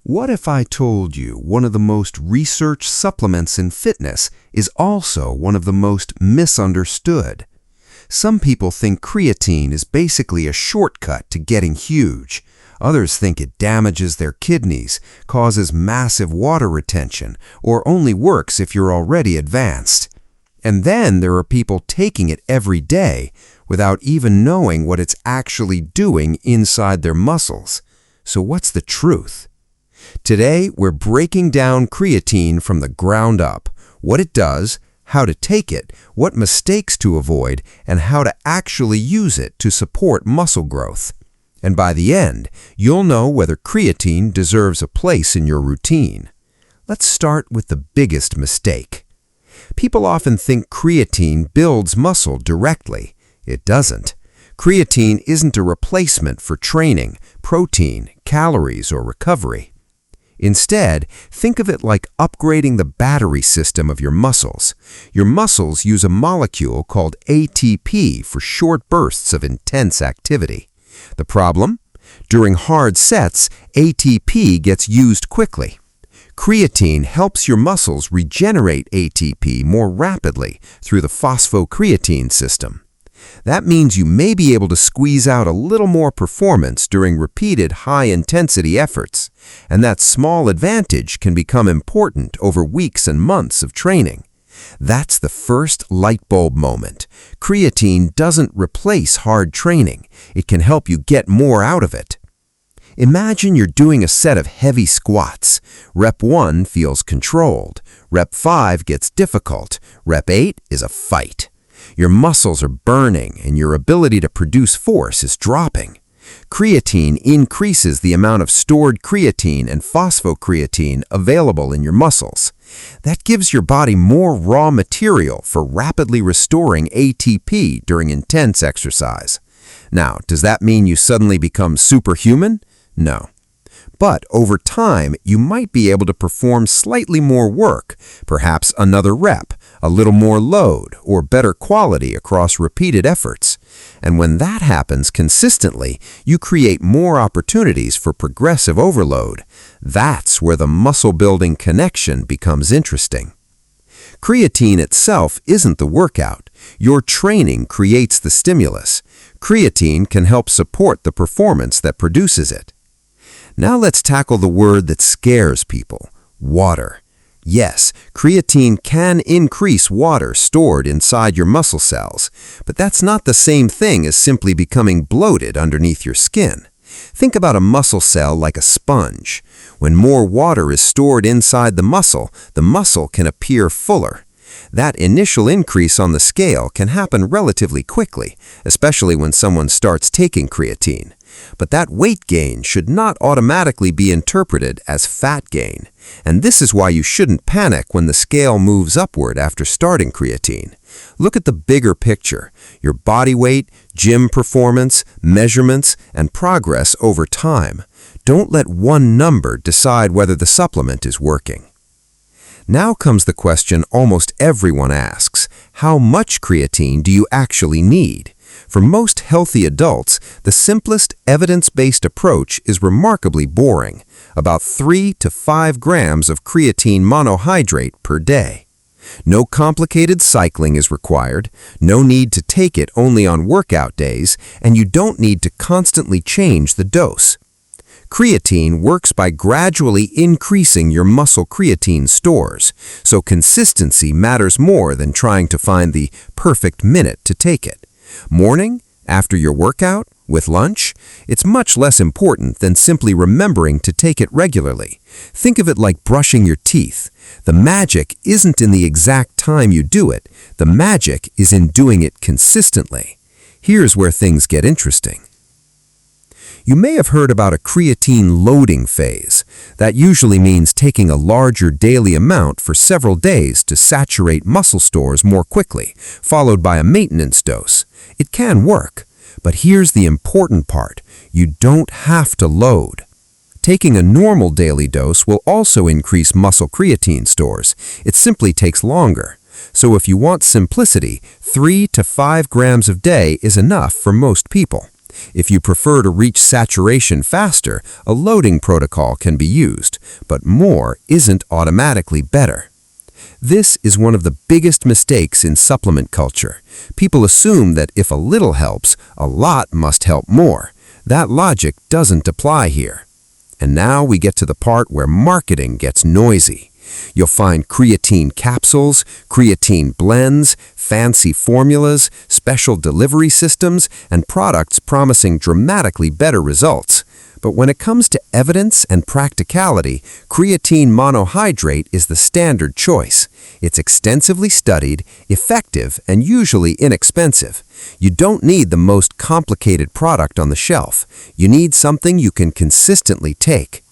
What if I told you one of the most researched supplements in fitness is also one of the most misunderstood? Some people think creatine is basically a shortcut to getting huge. Others think it damages their kidneys, causes massive water retention, or only works if you're already advanced. And then there are people taking it every day without even knowing what it's actually doing inside their muscles. So what's the truth? Today, we're breaking down creatine from the ground up, what it does, how to take it, what mistakes to avoid, and how to actually use it to support muscle growth. And by the end, you'll know whether creatine deserves a place in your routine. Let's start with the biggest mistake. People often think creatine builds muscle directly. It doesn't. Creatine isn't a replacement for training, protein, calories, or recovery. Instead, think of it like upgrading the battery system of your muscles. Your muscles use a molecule called ATP for short bursts of intense activity. The problem? During hard sets, ATP gets used quickly. Creatine helps your muscles regenerate ATP more rapidly through the phosphocreatine system. That means you may be able to squeeze out a little more performance during repeated high-intensity efforts, and that small advantage can become important over weeks and months of training. That's the first light bulb moment. Creatine doesn't replace hard training. It can help you get more out of it. Imagine you're doing a set of heavy squats. Rep 1 feels controlled. Rep 5 gets difficult. Rep 8 is a fight. Your muscles are burning and your ability to produce force is dropping. Creatine increases the amount of stored creatine and phosphocreatine available in your muscles. That gives your body more raw material for rapidly restoring ATP during intense exercise. Now, does that mean you suddenly become superhuman? No. But over time, you might be able to perform slightly more work, perhaps another rep, a little more load, or better quality across repeated efforts. And when that happens consistently, you create more opportunities for progressive overload. That's where the muscle-building connection becomes interesting. Creatine itself isn't the workout. Your training creates the stimulus. Creatine can help support the performance that produces it. Now let's tackle the word that scares people, water. Yes, creatine can increase water stored inside your muscle cells, but that's not the same thing as simply becoming bloated underneath your skin. Think about a muscle cell like a sponge. When more water is stored inside the muscle can appear fuller. That initial increase on the scale can happen relatively quickly, especially when someone starts taking creatine. But that weight gain should not automatically be interpreted as fat gain. And this is why you shouldn't panic when the scale moves upward after starting creatine. Look at the bigger picture: your body weight, gym performance, measurements, and progress over time. Don't let one number decide whether the supplement is working. Now comes the question almost everyone asks: how much creatine do you actually need? For most healthy adults, the simplest evidence-based approach is remarkably boring: about 3 to 5 grams of creatine monohydrate per day. No complicated cycling is required, no need to take it only on workout days, and you don't need to constantly change the dose. Creatine works by gradually increasing your muscle creatine stores, so consistency matters more than trying to find the perfect minute to take it. Morning, after your workout, with lunch, it's much less important than simply remembering to take it regularly. Think of it like brushing your teeth. The magic isn't in the exact time you do it. The magic is in doing it consistently. Here's where things get interesting. You may have heard about a creatine loading phase. That usually means taking a larger daily amount for several days to saturate muscle stores more quickly, followed by a maintenance dose. It can work, but here's the important part: you don't have to load. Taking a normal daily dose will also increase muscle creatine stores. It simply takes longer. So if you want simplicity, 3 to 5 grams a day is enough for most people. If you prefer to reach saturation faster, a loading protocol can be used, but more isn't automatically better. This is one of the biggest mistakes in supplement culture. People assume that if a little helps, a lot must help more. That logic doesn't apply here. And now we get to the part where marketing gets noisy. You'll find creatine capsules, creatine blends, fancy formulas, special delivery systems, and products promising dramatically better results. But when it comes to evidence and practicality, creatine monohydrate is the standard choice. It's extensively studied, effective, and usually inexpensive. You don't need the most complicated product on the shelf. You need something you can consistently take.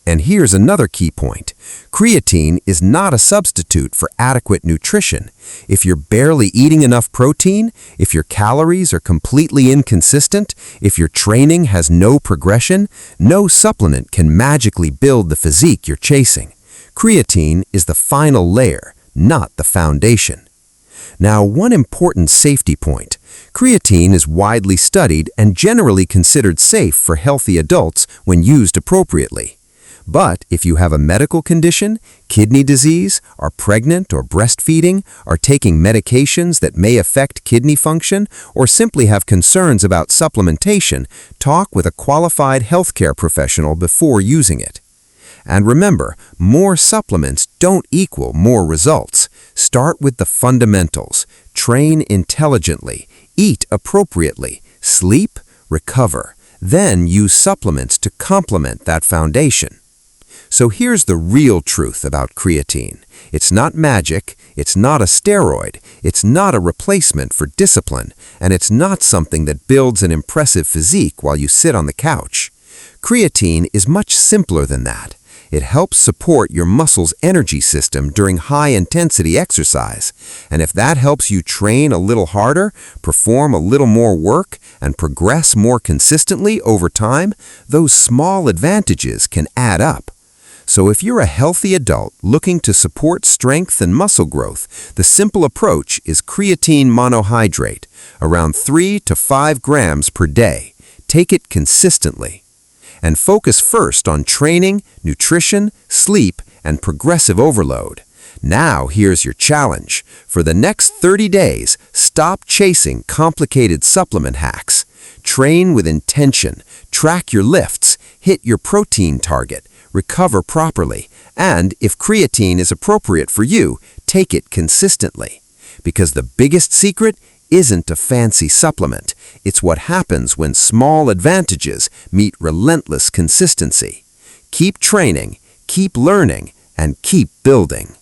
And here's another key point. Creatine is not a substitute for adequate nutrition. If you're barely eating enough protein, if your calories are completely inconsistent, if your training has no progression, no supplement can magically build the physique you're chasing. Creatine is the final layer, not the foundation. Now, one important safety point. Creatine is widely studied and generally considered safe for healthy adults when used appropriately. But if you have a medical condition, kidney disease, are pregnant or breastfeeding, are taking medications that may affect kidney function, or simply have concerns about supplementation, talk with a qualified healthcare professional before using it. And remember, more supplements don't equal more results. Start with the fundamentals. Train intelligently. Eat appropriately. Sleep, recover. Then use supplements to complement that foundation. So here's the real truth about creatine. It's not magic, it's not a steroid, it's not a replacement for discipline, and it's not something that builds an impressive physique while you sit on the couch. Creatine is much simpler than that. It helps support your muscle's energy system during high-intensity exercise. And if that helps you train a little harder, perform a little more work, and progress more consistently over time, those small advantages can add up. So if you're a healthy adult looking to support strength and muscle growth, the simple approach is creatine monohydrate, around 3 to 5 grams per day. Take it consistently. And focus first on training, nutrition, sleep, and progressive overload. Now here's your challenge. For the next 30 days, stop chasing complicated supplement hacks. Train with intention, track your lifts, hit your protein target, recover properly, and if creatine is appropriate for you, take it consistently. Because the biggest secret isn't a fancy supplement. It's what happens when small advantages meet relentless consistency. Keep training, keep learning, and keep building.